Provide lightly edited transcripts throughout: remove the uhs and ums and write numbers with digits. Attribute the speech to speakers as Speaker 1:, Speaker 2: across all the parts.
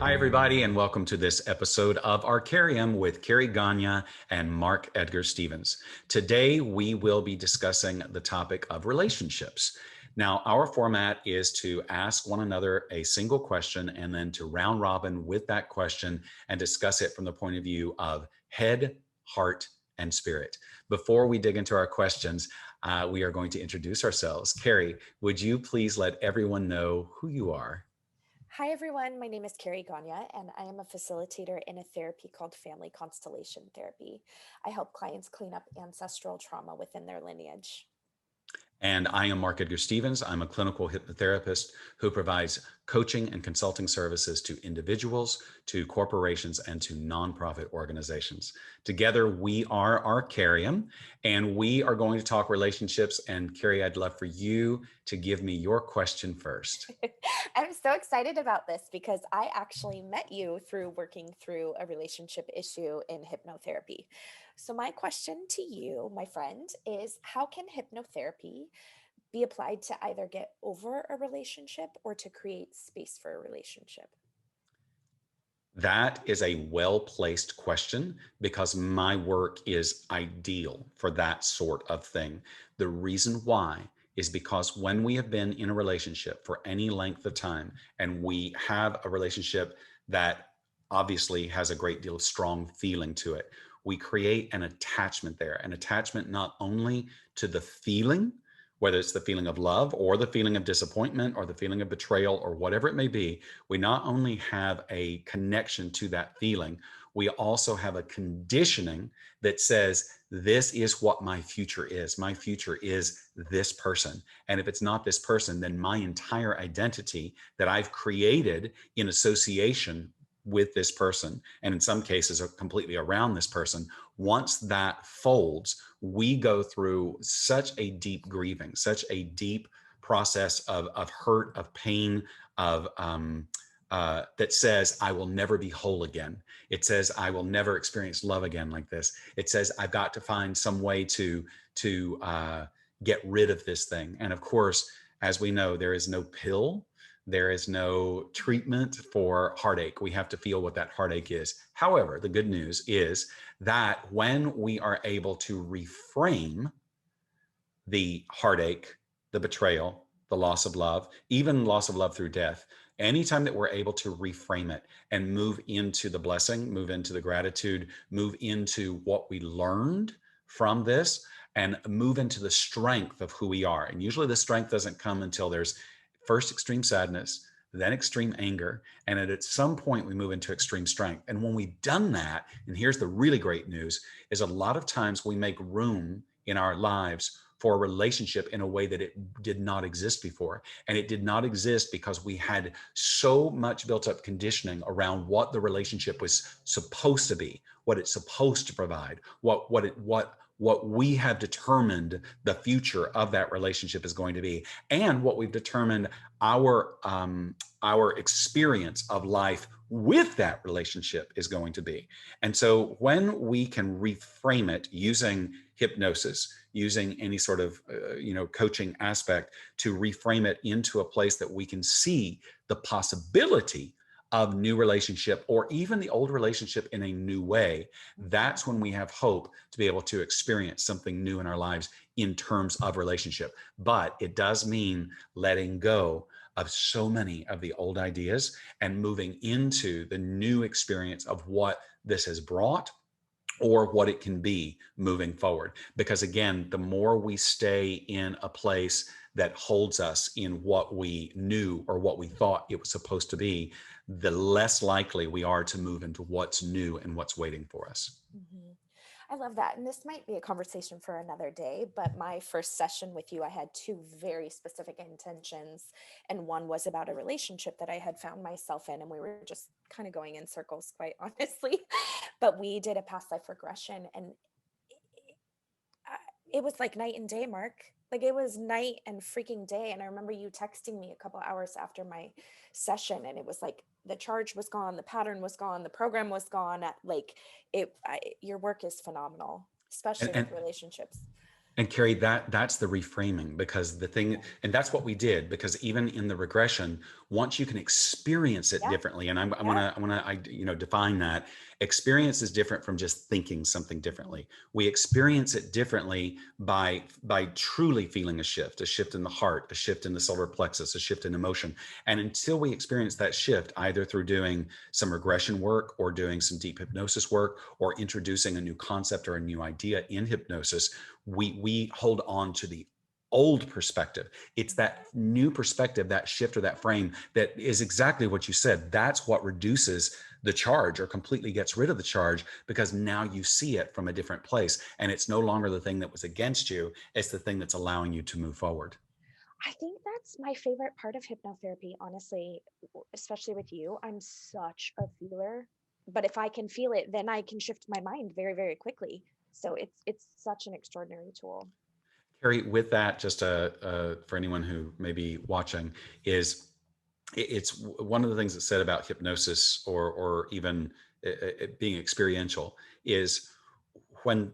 Speaker 1: Hi, everybody, and welcome to this episode of Arkariem with Karie Gonia and Mark Edgar Stephens. Today, we will be discussing the topic of relationships. Now, our format is to ask one another a single question and then to round robin with that question and discuss it from the point of view of head, heart, and spirit. Before we dig into our questions, we are going to introduce ourselves. Karie, would you please let everyone know who you are?
Speaker 2: Hi, everyone. My name is Karie Gonia, and I am a facilitator in a therapy called Family Constellation Therapy. I help clients clean up ancestral trauma within their lineage.
Speaker 1: And I am Mark Edgar Stephens. I'm a clinical hypnotherapist who provides coaching and consulting services to individuals, to corporations, and to nonprofit organizations. Together, we are Arkariem, and we are going to talk relationships. And Karie, I'd love for you to give me your question first.
Speaker 2: I'm so excited about this because I actually met you through working through a relationship issue in hypnotherapy. So, my question to you, my friend, is how can hypnotherapy be applied to either get over a relationship or to create space for a relationship?
Speaker 1: That is a well-placed question because my work is ideal for that sort of thing. The reason why is because when we have been in a relationship for any length of time and we have a relationship that obviously has a great deal of strong feeling to it, we create an attachment there, an attachment not only to the feeling, whether it's the feeling of love or the feeling of disappointment or the feeling of betrayal or whatever it may be, we not only have a connection to that feeling, we also have a conditioning that says, this is what my future is. My future is this person. And if it's not this person, then my entire identity that I've created in association with this person, and in some cases are completely around this person, once that folds, we go through such a deep grieving, such a deep process of hurt, of pain, of that says, I will never be whole again. It says, I will never experience love again like this. It says, I've got to find some way to get rid of this thing. And of course, as we know, there is no pill. There is no treatment for heartache. We have to feel what that heartache is. However, the good news is that when we are able to reframe the heartache, the betrayal, the loss of love, even loss of love through death, anytime that we're able to reframe it and move into the blessing, move into the gratitude, move into what we learned from this, and move into the strength of who we are. And usually the strength doesn't come until there's first extreme sadness, then extreme anger, and at some point we move into extreme strength. And when we've done that, and here's the really great news, is a lot of times we make room in our lives for a relationship in a way that it did not exist before. And it did not exist because we had so much built up conditioning around what the relationship was supposed to be, what it's supposed to provide, what we have determined the future of that relationship is going to be, and what we've determined our experience of life with that relationship is going to be. And so when we can reframe it using hypnosis, using any sort of coaching aspect to reframe it into a place that we can see the possibility of new relationship or even the old relationship in a new way, that's when we have hope to be able to experience something new in our lives in terms of relationship. But it does mean letting go of so many of the old ideas and moving into the new experience of what this has brought or what it can be moving forward. Because again, the more we stay in a place that holds us in what we knew or what we thought it was supposed to be, the less likely we are to move into what's new and what's waiting for us.
Speaker 2: Mhm. I love that. And this might be a conversation for another day, but my first session with you, I had two very specific intentions. And one was about a relationship that I had found myself in. And we were just kind of going in circles, quite honestly. But we did a past life regression. And it was like night and day, Mark. Like it was night and freaking day. And I remember you texting me a couple hours after my session, and it was like the charge was gone, the pattern was gone, the program was gone. Like your work is phenomenal,
Speaker 1: And,
Speaker 2: especially
Speaker 1: and
Speaker 2: with relationships.
Speaker 1: And Karie, that's the reframing, because the thing,
Speaker 2: Yeah.
Speaker 1: and that's what we did, because even in the regression, once you can experience it
Speaker 2: Yeah.
Speaker 1: differently, and I
Speaker 2: Yeah.
Speaker 1: want to, define that experience is different from just thinking something
Speaker 2: Mhm.
Speaker 1: differently. We experience it differently by truly feeling a shift in the heart, a shift in the solar plexus, a shift in emotion. And until we experience that shift, either through doing some regression work or doing some deep hypnosis work or introducing a new concept or a new idea in hypnosis, we hold on to the old perspective. It's that new perspective, that shift or that frame, that is exactly what you said. That's what reduces the charge or completely gets rid of the charge, because now you see it from a different place, and it's no longer the thing that was against you. It's the thing that's allowing you to move forward.
Speaker 2: I think that's my favorite part of hypnotherapy, honestly, especially with you. I'm such a feeler, but if I can feel it, then I can shift my mind very, very quickly. So it's such an extraordinary tool.
Speaker 1: Karie, with that, just for anyone who may be watching, is it's one of the things that's said about hypnosis, or even it being experiential, is when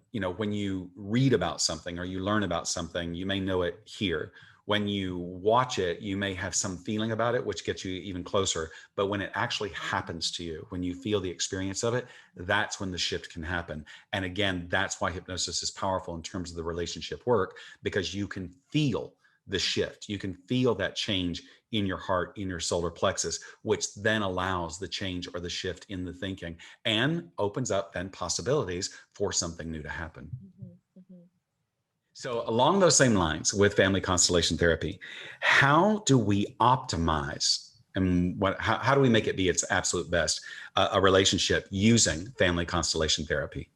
Speaker 1: you read about something or you learn about something, you may know it here. When you watch it, you may have some feeling about it, which gets you even closer. But when it actually happens to you, when you feel the experience of it, that's when the shift can happen. And again, that's why hypnosis is powerful in terms of the relationship work, because you can feel the shift. You can feel that change in your heart, in your solar plexus, which then allows the change or the shift in the thinking and opens up then possibilities for something new to happen.
Speaker 2: Mhm, mhm.
Speaker 1: So, along those same lines with family constellation therapy, how do we optimize, and how do we make it be its absolute best, a relationship using family constellation therapy?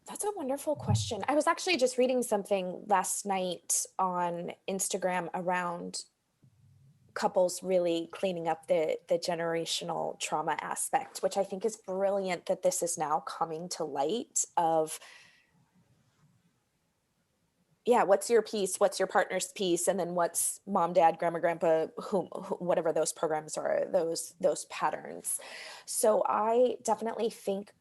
Speaker 2: That's a wonderful question. I was actually just reading something last night on Instagram around couples really cleaning up the generational trauma aspect, which I think is brilliant that this is now coming to light of, yeah, what's your piece, what's your partner's piece, and then what's mom, dad, grandma, grandpa, whatever those programs are, those patterns. So I definitely think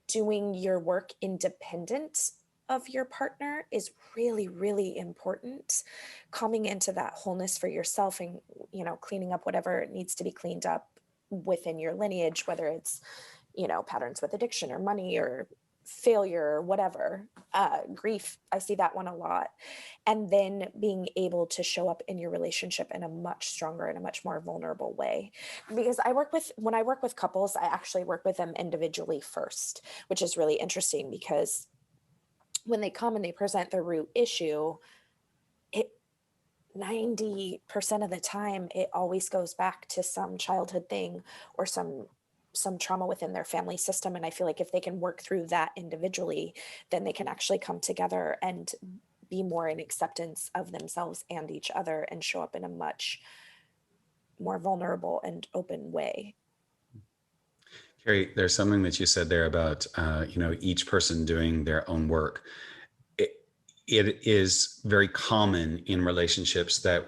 Speaker 2: doing your work independent of your partner is really, really important. Coming into that wholeness for yourself and, cleaning up whatever needs to be cleaned up within your lineage, whether it's, patterns with addiction or money or failure or whatever, grief. I see that one a lot. And then being able to show up in your relationship in a much stronger and a much more vulnerable way. Because when I work with couples, I actually work with them individually first, which is really interesting because when they come and they present their root issue, it 90% of the time it always goes back to some childhood thing or some trauma within their family system. And I feel like if they can work through that individually, then they can actually come together and be more in acceptance of themselves and each other and show up in a much more vulnerable and open way.
Speaker 1: Karie, there's something that you said there about each person doing their own work. It, it is very common in relationships that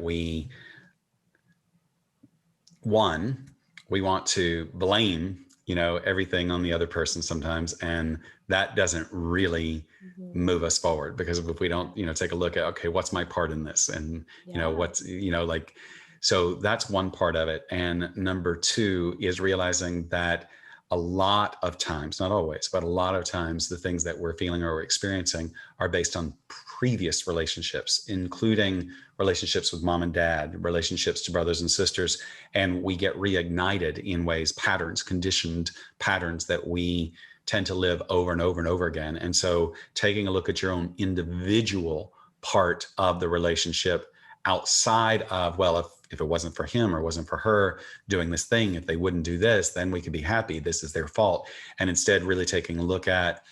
Speaker 1: one, we want to blame, everything on the other person sometimes. And that doesn't really
Speaker 2: Mhm.
Speaker 1: move us forward, because if we don't, take a look at, okay, what's my part in this? And,
Speaker 2: Yeah.
Speaker 1: like, so that's one part of it. And number two is realizing that a lot of times, not always, but a lot of times, the things that we're feeling or experiencing are based on previous relationships, including relationships with mom and dad, relationships to brothers and sisters. And we get reignited in ways, patterns, conditioned patterns that we tend to live over and over and over again. And so taking a look at your own individual part of the relationship outside of, well, if it wasn't for him or wasn't for her doing this thing, if they wouldn't do this, then we could be happy. This is their fault. And instead really taking a look at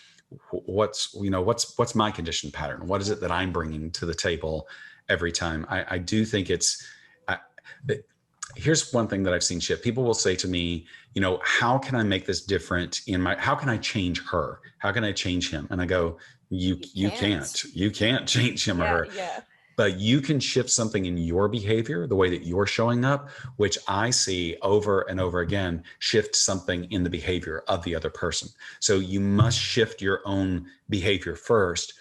Speaker 1: what's my conditioned pattern? What is it that I'm bringing to the table every time? I do think I, here's one thing that I've seen shift. People will say to me, how can I make this different how can I change her? How can I change him? And I go, you
Speaker 2: You
Speaker 1: you
Speaker 2: can't.
Speaker 1: can't. You can't change him or
Speaker 2: Yeah,
Speaker 1: her.
Speaker 2: yeah.
Speaker 1: but you can shift something in your behavior, the way that you're showing up, which I see over and over again, shift something in the behavior of the other person. So you must shift your own behavior first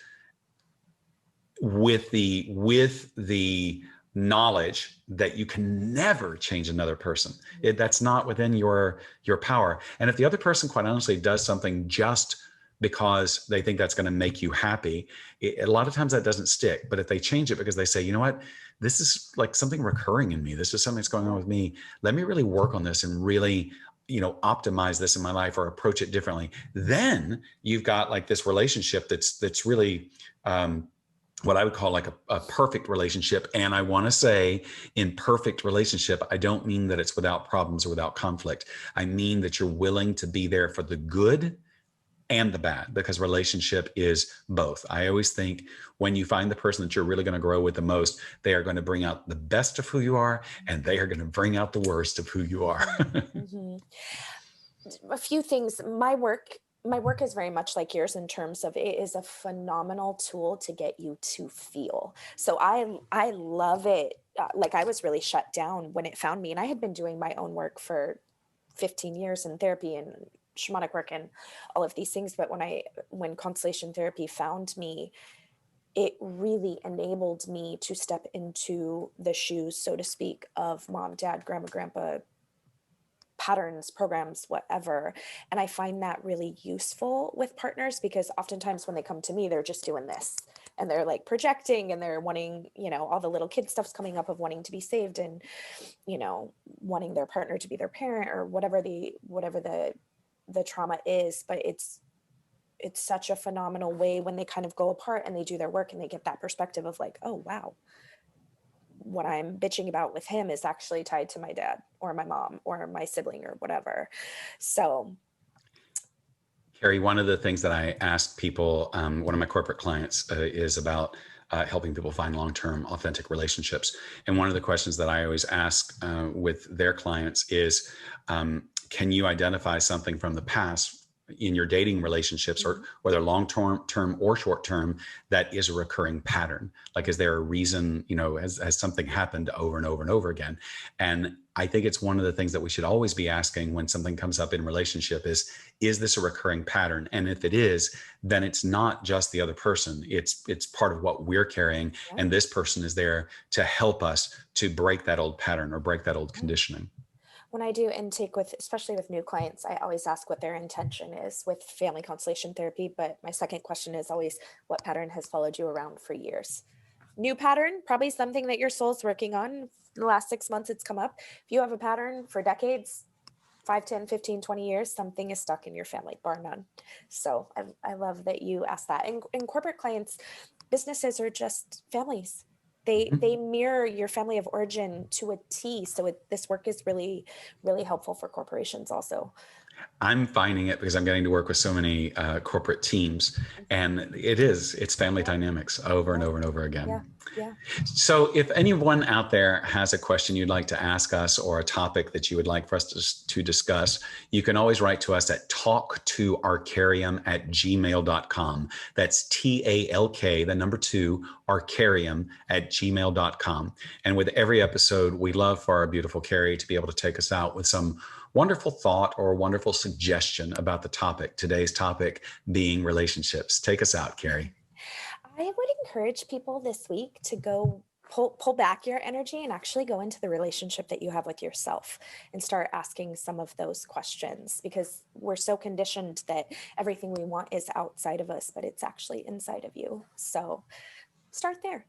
Speaker 1: with the knowledge that you can never change another person. That's not within your power. And if the other person, quite honestly, does something just because they think that's going to make you happy, a lot of times that doesn't stick. But if they change it because they say, you know what, this is like something recurring in me, this is something that's going on with me, let me really work on this and really, optimize this in my life or approach it differently, then you've got like this relationship that's really what I would call like a perfect relationship. And I want to say, in perfect relationship, I don't mean that it's without problems or without conflict. I mean that you're willing to be there for the good and the bad, because relationship is both. I always think when you find the person that you're really going to grow with the most, they are going to bring out the best of who you are, and they are going to bring out the worst of who you are.
Speaker 2: Mm-hmm. A few things. My work is very much like yours in terms of it is a phenomenal tool to get you to feel. So I love it. Like I was really shut down when it found me, and I had been doing my own work for 15 years in therapy and shamanic work and all of these things. But when Constellation therapy found me, it really enabled me to step into the shoes, so to speak, of mom, dad, grandma, grandpa, patterns, programs, whatever. And I find that really useful with partners, because oftentimes when they come to me, they're just doing this and they're like projecting and they're wanting, all the little kid stuff's coming up of wanting to be saved and, wanting their partner to be their parent or whatever the trauma is. But it's such a phenomenal way when they kind of go apart and they do their work and they get that perspective of like, oh, wow, what I'm bitching about with him is actually tied to my dad or my mom or my sibling or whatever. So,
Speaker 1: Karie, one of the things that I ask people, one of my corporate clients, is about helping people find long-term authentic relationships. And one of the questions that I always ask with their clients is, can you identify something from the past in your dating relationships, or whether long-term or short-term, that is a recurring pattern? Like, is there a reason, has something happened over and over and over again? And I think it's one of the things that we should always be asking when something comes up in relationship is this a recurring pattern? And if it is, then it's not just the other person. It's part of what we're carrying.
Speaker 2: yeah.
Speaker 1: And this person is there to help us to break that old pattern or break that old conditioning.
Speaker 2: When I do intake especially with new clients, I always ask what their intention is with family constellation therapy. But my second question is always, what pattern has followed you around for years? New pattern, probably something that your soul's working on. In the last 6 months, it's come up. If you have a pattern for decades, 5, 10, 15, 20 years, something is stuck in your family, bar none. So I love that you asked that. And corporate clients, businesses are just families. They mirror your family of origin to a T. So this work is really, really helpful for corporations also.
Speaker 1: I'm finding it because I'm getting to work with so many corporate teams, and it's family
Speaker 2: Yeah,
Speaker 1: dynamics over and
Speaker 2: yeah,
Speaker 1: over and over
Speaker 2: yeah,
Speaker 1: again.
Speaker 2: yeah.
Speaker 1: So if anyone out there has a question you'd like to ask us or a topic that you would like for us to discuss, you can always write to us at talktoarkariem@gmail.com. That's TALK, the number 2, arkariem@gmail.com. And with every episode, we love for our beautiful Karie to be able to take us out with some wonderful thought or wonderful suggestion about the topic, today's topic being relationships. Take us out, Karie.
Speaker 2: I would encourage people this week to go pull back your energy and actually go into the relationship that you have with yourself and start asking some of those questions, because we're so conditioned that everything we want is outside of us, but it's actually inside of you. So start there.